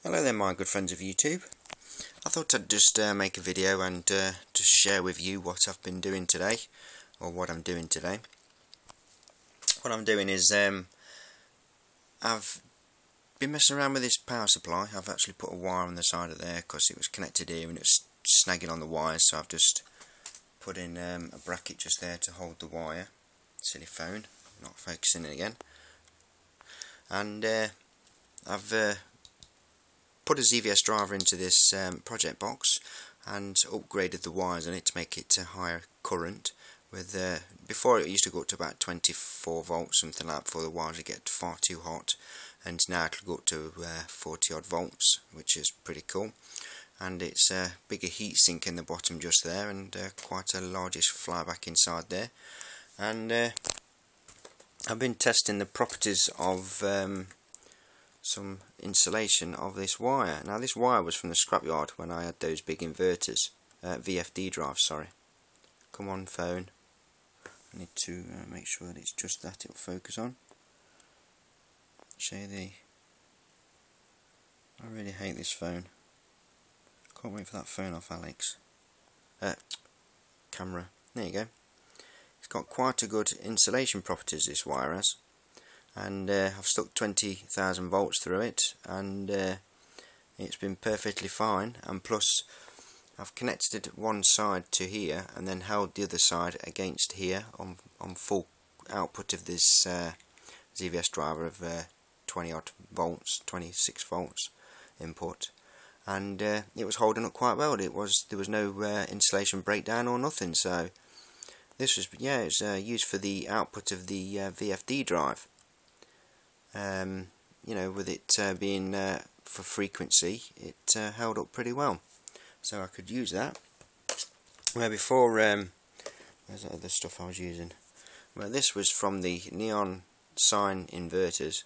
Hello there my good friends of YouTube. I thought I'd just make a video and just share with you what I've been doing today, or what I'm doing today. What I'm doing is I've been messing around with this power supply. I've actually put a wire on the side of there because it was connected here and it was snagging on the wires, so I've just put in a bracket just there to hold the wire. Silly phone, not focusing it again. And I've put a ZVS driver into this project box and upgraded the wires on it to make it a higher current. With before it used to go up to about 24 volts, something like that, before the wires would get far too hot, and now it'll go up to 40 odd volts, which is pretty cool. And it's a bigger heat sink in the bottom just there, and quite a largish flyback inside there. And I've been testing the properties of some insulation of this wire. Now this wire was from the scrapyard when I had those big inverters, VFD drives, sorry. Come on phone, I need to make sure that it's just that it'll focus on. Show you the... I really hate this phone. Can't wait for that phone off, Alex. Camera, there you go. It's got quite a good insulation properties, this wire has. And I've stuck 20,000 volts through it, and it's been perfectly fine. And plus I've connected one side to here and then held the other side against here on full output of this ZVS driver of 20 odd volts, 26 volts input, and it was holding up quite well. There was no insulation breakdown or nothing. So this was, yeah, it's used for the output of the VFD drive. You know, with it being for frequency, it held up pretty well, so I could use that. Where before, where's that other stuff I was using? Well, this was from the neon sign inverters,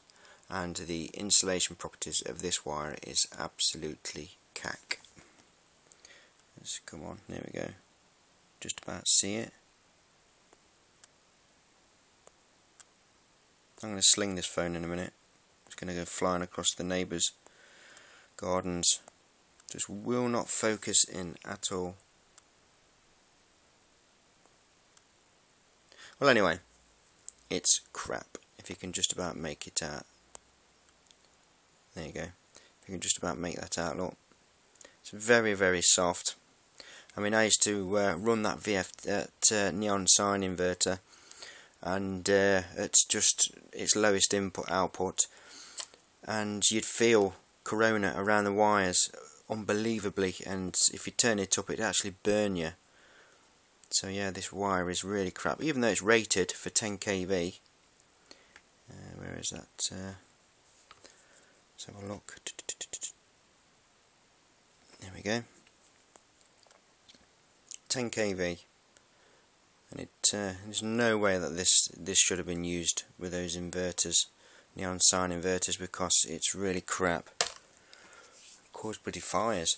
and the insulation properties of this wire is absolutely cack. Let's come on, there we go. Just about see it. I'm going to sling this phone in a minute. It's going to go flying across the neighbours' gardens. Just will not focus in at all. Well, anyway, it's crap. If you can just about make it out. There you go. If you can just about make that out, look. It's very, very soft. I mean, I used to run that neon sign inverter, and it's just its lowest input output, and you'd feel corona around the wires unbelievably, and if you turn it up it'd actually burn you. So yeah, this wire is really crap, even though it's rated for 10 kV. Where is that? Let's have a look. There we go, 10 kV. And there's no way that this should have been used with those inverters, neon sign inverters, because it's really crap. Cause pretty fires.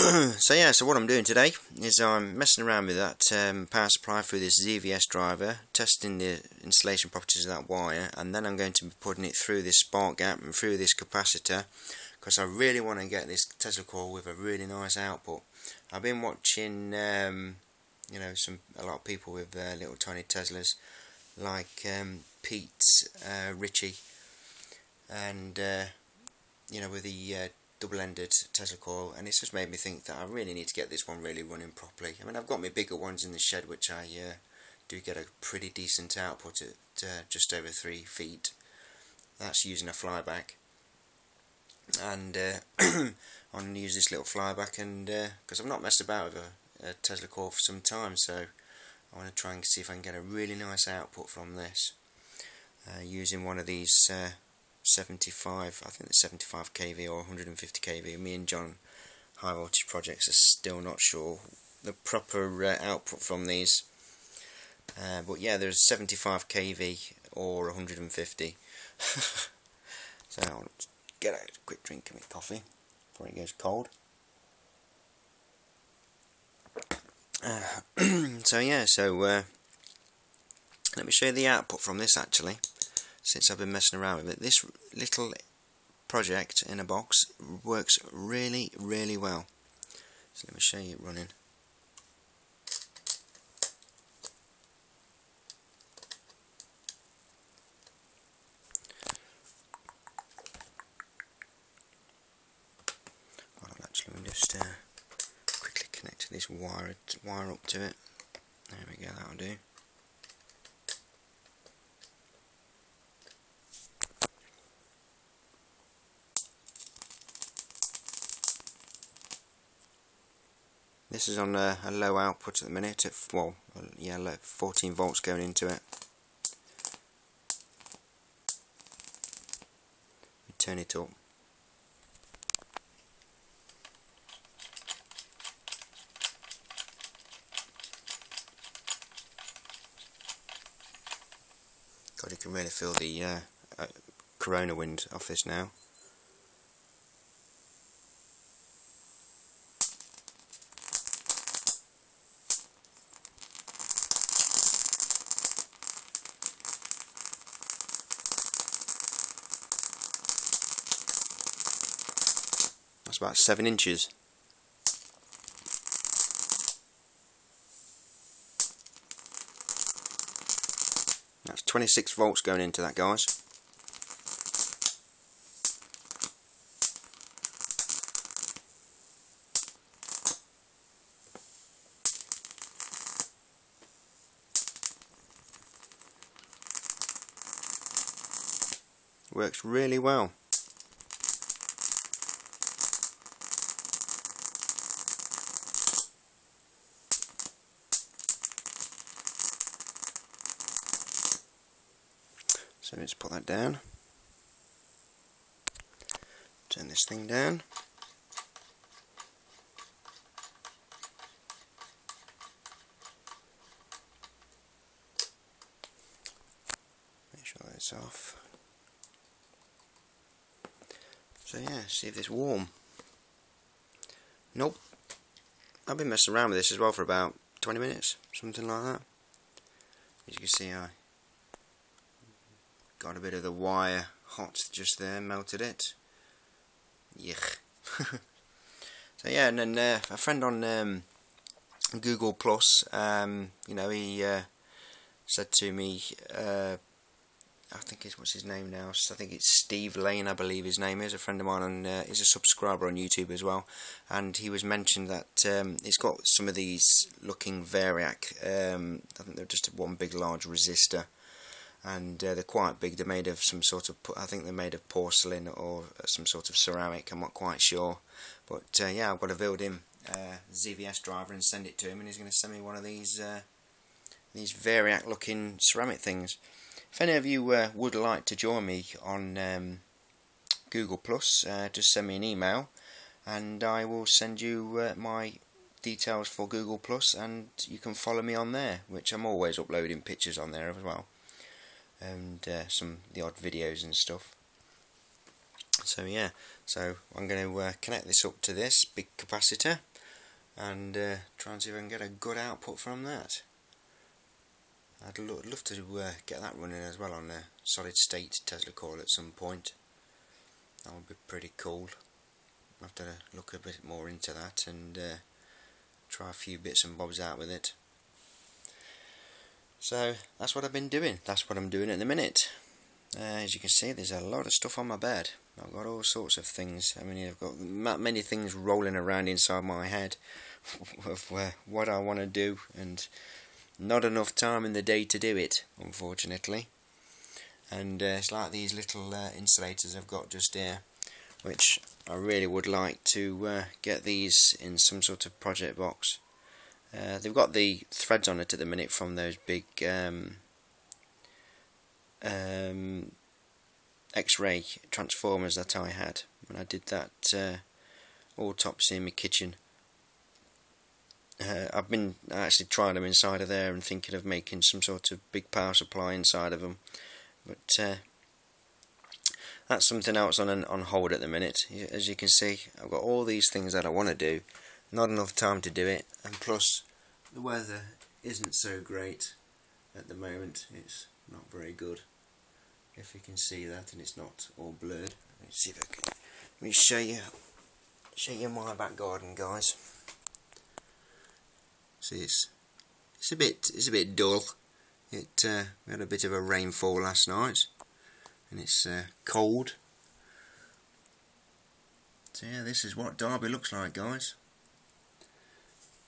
So yeah, so what I'm doing today is I'm messing around with that power supply through this ZVS driver, testing the insulation properties of that wire, and then I'm going to be putting it through this spark gap and through this capacitor, because I really want to get this Tesla coil with a really nice output. I've been watching you know, a lot of people with little tiny Teslas, like Pete, Richie, and you know, with the double-ended Tesla coil, and it's just made me think that I really need to get this one really running properly. I mean, I've got my bigger ones in the shed, which I do get a pretty decent output at just over 3 feet. That's using a flyback, and I'm going to use this little flyback, and because I've not messed about with a Tesla coil for some time, so I want to try and see if I can get a really nice output from this using one of these 75, I think it's 75 kV or 150 kV. Me and John, high voltage projects, are still not sure the proper output from these, but yeah, there's 75 kV or 150. So I'll get a quick drink of my coffee before it goes cold. So yeah, let me show you the output from this actually, since I've been messing around with it. This little project in a box works really well. So let me show you it running. Actually, we'll just quickly connect this wire up to it. There we go, that'll do. This is on a low output at the minute, at, well, yeah, 14 volts going into it. We turn it up. God, you can really feel the corona wind off this now. That's about 7 inches. That's 26 volts going into that, guys. Works really well. So let's put that down. Turn this thing down. Make sure that's off. So yeah, see if it's warm. Nope. I've been messing around with this as well for about 20 minutes, something like that. As you can see, I got a bit of the wire hot just there, melted it. Yuck. So yeah, and then a friend on Google Plus, you know, he said to me, I think it's, what's his name now? I think it's Steve Lane, I believe his name is. A friend of mine, and he's a subscriber on YouTube as well. And he was mentioned that he's got some of these looking Variac. I think they're just one big large resistor, and they're quite big. They're made of some sort of, I think they're made of porcelain or some sort of ceramic. I'm not quite sure, but yeah, I've got to build him ZVS driver and send it to him, and he's going to send me one of these Variac looking ceramic things. If any of you would like to join me on Google Plus, just send me an email and I will send you my details for Google Plus, and you can follow me on there, which I'm always uploading pictures on there as well, and the odd videos and stuff. So yeah, so I'm going to connect this up to this big capacitor and try and see if I can get a good output from that. I'd love to get that running as well on a solid state Tesla coil at some point. That would be pretty cool. I'll have to look a bit more into that and try a few bits and bobs out with it. So that's what I've been doing. That's what I'm doing at the minute. As you can see, there's a lot of stuff on my bed. I've got all sorts of things. I mean, I've got many things rolling around inside my head of what I want to do, and not enough time in the day to do it, unfortunately. And it's like these little insulators I've got just here, which I really would like to get these in some sort of project box. They've got the threads on it at the minute from those big X-ray transformers that I had when I did that autopsy in my kitchen. I've been actually trying them inside of there and thinking of making some sort of big power supply inside of them, but that's something else on hold at the minute. As you can see, I've got all these things that I want to do, not enough time to do it, and plus the weather isn't so great at the moment. It's not very good. if you can see that and it's not all blurred. Let me see if I can. Let me show you my back garden, guys. See, it's a bit dull. We had a bit of a rainfall last night, and it's cold. So yeah, this is what Derby looks like, guys.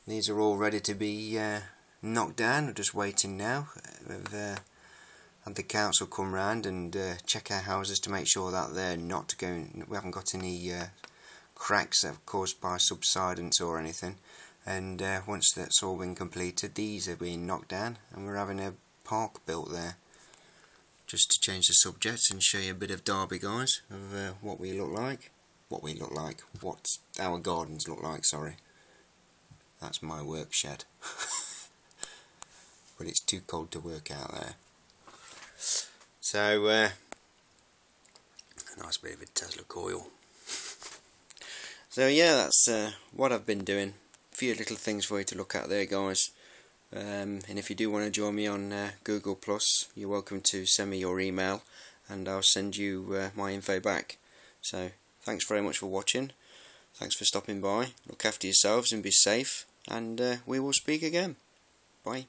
These are all ready to be knocked down. We're just waiting now. We've had the council come round and check our houses to make sure that they're not going. We haven't got any cracks that are caused by subsidence or anything. And once that's all been completed, these are being knocked down, and we're having a park built there. Just to change the subject and show you a bit of Derby, guys, of what we look like. What our gardens look like, sorry. That's my work shed. But it's too cold to work out there. So, a nice bit of a Tesla coil. So yeah, that's what I've been doing. A few little things for you to look at there, guys. And if you do want to join me on Google+, you're welcome to send me your email and I'll send you my info back. So, thanks very much for watching. Thanks for stopping by. Look after yourselves and be safe. And we will speak again. Bye.